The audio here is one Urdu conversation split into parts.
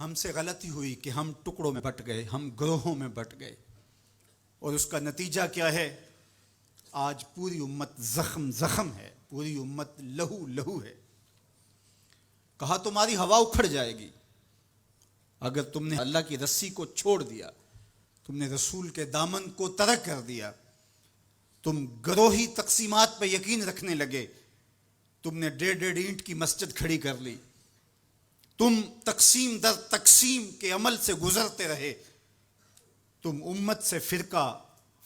ہم سے غلطی ہوئی کہ ہم ٹکڑوں میں بٹ گئے، ہم گروہوں میں بٹ گئے، اور اس کا نتیجہ کیا ہے؟ آج پوری امت زخم زخم ہے، پوری امت لہو لہو ہے۔ کہا تمہاری ہوا اکھڑ جائے گی اگر تم نے اللہ کی رسی کو چھوڑ دیا، تم نے رسول کے دامن کو ترک کر دیا، تم گروہی تقسیمات پہ یقین رکھنے لگے، تم نے 1.5 اینٹ کی مسجد کھڑی کر لی، تم تقسیم در تقسیم کے عمل سے گزرتے رہے، تم امت سے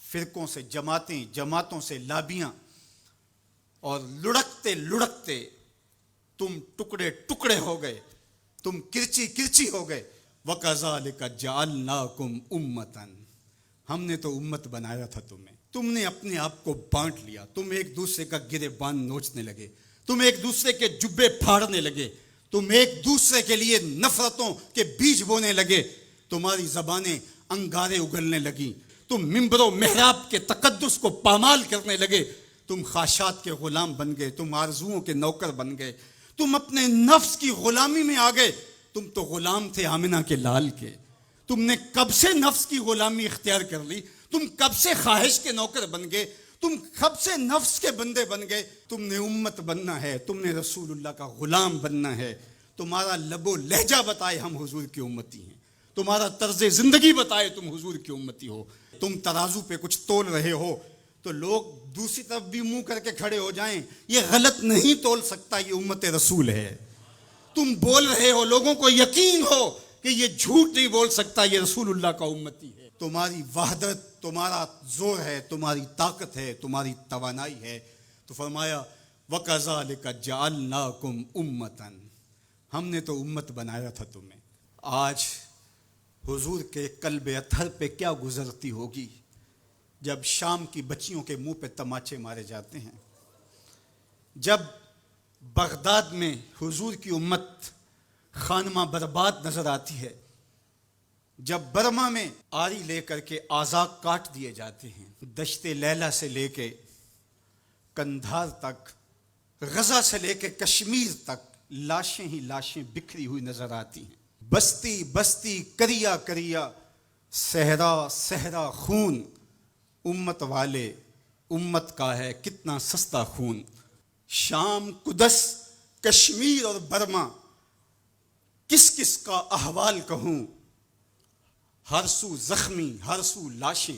فرقوں سے جماعتیں، جماعتوں سے لابیاں، اور لڑکتے لڑکتے تم ٹکڑے ٹکڑے ہو گئے، تم کرچی کرچی ہو گئے۔ وَكَذَلِكَ جَعَلْنَاكُمْ أُمَّةً، ہم نے تو امت بنایا تھا تمہیں، تم نے اپنے آپ کو بانٹ لیا، تم ایک دوسرے کا گریبان نوچنے لگے، تم ایک دوسرے کے جبے پھاڑنے لگے، تم ایک دوسرے کے لیے نفرتوں کے بیج بونے لگے، تمہاری زبانیں انگارے اگلنے لگیں، تم ممبر و محراب کے تقدس کو پامال کرنے لگے، تم خواہشات کے غلام بن گئے، تم آرزوؤں کے نوکر بن گئے، تم اپنے نفس کی غلامی میں آ گئے۔ تم تو غلام تھے آمنہ کے لال کے، تم نے کب سے نفس کی غلامی اختیار کر لی، تم کب سے خواہش کے نوکر بن گئے، تم کب سے نفس کے بندے بن گئے۔ تم نے امت بننا ہے، تم نے رسول اللہ کا غلام بننا ہے۔ تمہارا لب و لہجہ بتائے ہم حضور کی امتی ہیں، تمہارا طرز زندگی بتائے تم حضور کی امتی ہو۔ تم ترازو پہ کچھ تول رہے ہو تو لوگ دوسری طرف بھی منہ کر کے کھڑے ہو جائیں، یہ غلط نہیں تول سکتا، یہ امت رسول ہے۔ تم بول رہے ہو، لوگوں کو یقین ہو کہ یہ جھوٹ نہیں بول سکتا، یہ رسول اللہ کا امتی ہے۔ تمہاری وحدت، تمہارا زور ہے، تمہاری طاقت ہے، تمہاری توانائی ہے۔ تو فرمایا وَكَذَلِكَ جَعَلْنَاكُمْ أُمَّةً، ہم نے تو امت بنایا تھا تمہیں۔ آج حضور کے قلب اطہر پہ کیا گزرتی ہوگی جب شام کی بچیوں کے منہ پہ تماچے مارے جاتے ہیں، جب بغداد میں حضور کی امت خانمہ برباد نظر آتی ہے، جب برما میں آری لے کر کے اعضاء کاٹ دیے جاتے ہیں، دشت لیلہ سے لے کے کندھار تک، غزہ سے لے کے کشمیر تک لاشیں ہی لاشیں بکھری ہوئی نظر آتی ہیں، بستی بستی کریا کریا، صحرا صحرا خون، امت والے امت کا ہے کتنا سستا خون۔ شام، قدس، کشمیر اور برما، کس کس کا احوال کہوں، ہر سو زخمی، ہر سو لاشیں،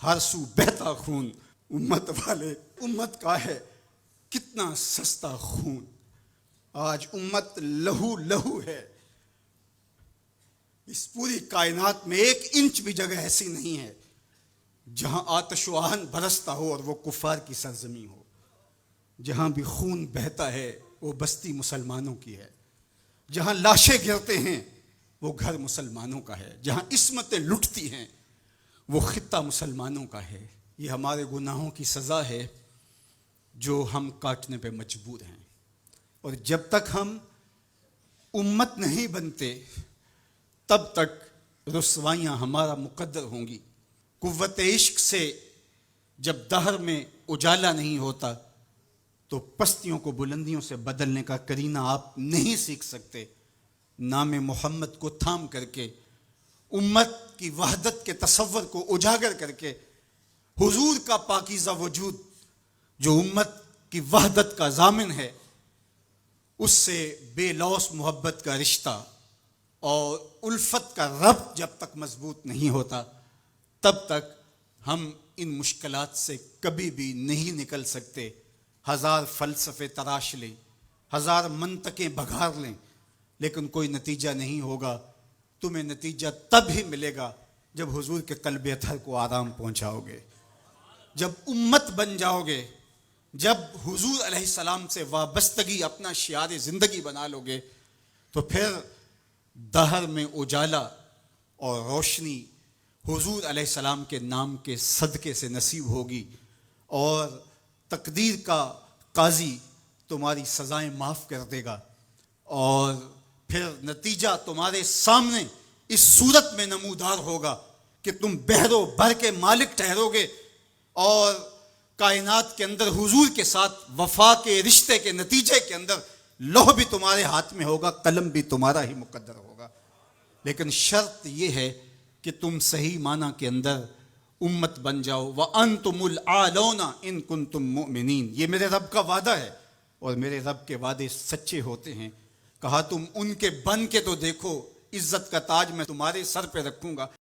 ہر سو بہتا خون، امت والے امت کا ہے کتنا سستا خون۔ آج امت لہو لہو ہے، اس پوری کائنات میں 1 انچ بھی جگہ ایسی نہیں ہے جہاں آتش و آہن برستا ہو اور وہ کفار کی سرزمین ہو۔ جہاں بھی خون بہتا ہے وہ بستی مسلمانوں کی ہے، جہاں لاشیں گرتے ہیں وہ گھر مسلمانوں کا ہے، جہاں عصمتیں لٹتی ہیں وہ خطہ مسلمانوں کا ہے۔ یہ ہمارے گناہوں کی سزا ہے جو ہم کاٹنے پہ مجبور ہیں، اور جب تک ہم امت نہیں بنتے تب تک رسوائیاں ہمارا مقدر ہوں گی۔ قوت عشق سے جب دہر میں اجالا نہیں ہوتا تو پستیوں کو بلندیوں سے بدلنے کا کرینہ آپ نہیں سیکھ سکتے۔ نام محمد کو تھام کر کے، امت کی وحدت کے تصور کو اجاگر کر کے، حضور کا پاکیزہ وجود جو امت کی وحدت کا ضامن ہے، اس سے بے لوث محبت کا رشتہ اور الفت کا ربط جب تک مضبوط نہیں ہوتا تب تک ہم ان مشکلات سے کبھی بھی نہیں نکل سکتے۔ 1000 فلسفے تراش لیں، 1000 منطقیں بگھار لیں، لیکن کوئی نتیجہ نہیں ہوگا۔ تمہیں نتیجہ تب ہی ملے گا جب حضور کے قلب اطہر کو آرام پہنچاؤ گے، جب امت بن جاؤ گے، جب حضور علیہ السلام سے وابستگی اپنا شعار زندگی بنا لو گے، تو پھر دہر میں اجالا اور روشنی حضور علیہ السلام کے نام کے صدقے سے نصیب ہوگی، اور تقدیر کا قاضی تمہاری سزائیں معاف کر دے گا، اور پھر نتیجہ تمہارے سامنے اس صورت میں نمودار ہوگا کہ تم بحر و بر کے مالک ٹھہرو گے، اور کائنات کے اندر حضور کے ساتھ وفا کے رشتے کے نتیجے کے اندر لوح بھی تمہارے ہاتھ میں ہوگا، قلم بھی تمہارا ہی مقدر ہوگا۔ لیکن شرط یہ ہے کہ تم صحیح معنی کے اندر امت بن جاؤ. وَأَنْتُمُ الْعَالَوْنَ إِن كُنتُم مُؤْمِنِينَ. یہ میرے رب کا وعدہ ہے اور میرے رب کے وعدے سچے ہوتے ہیں. کہا تم ان کے بن کے تو دیکھو، عزت کا تاج میں تمہارے سر پہ رکھوں گا.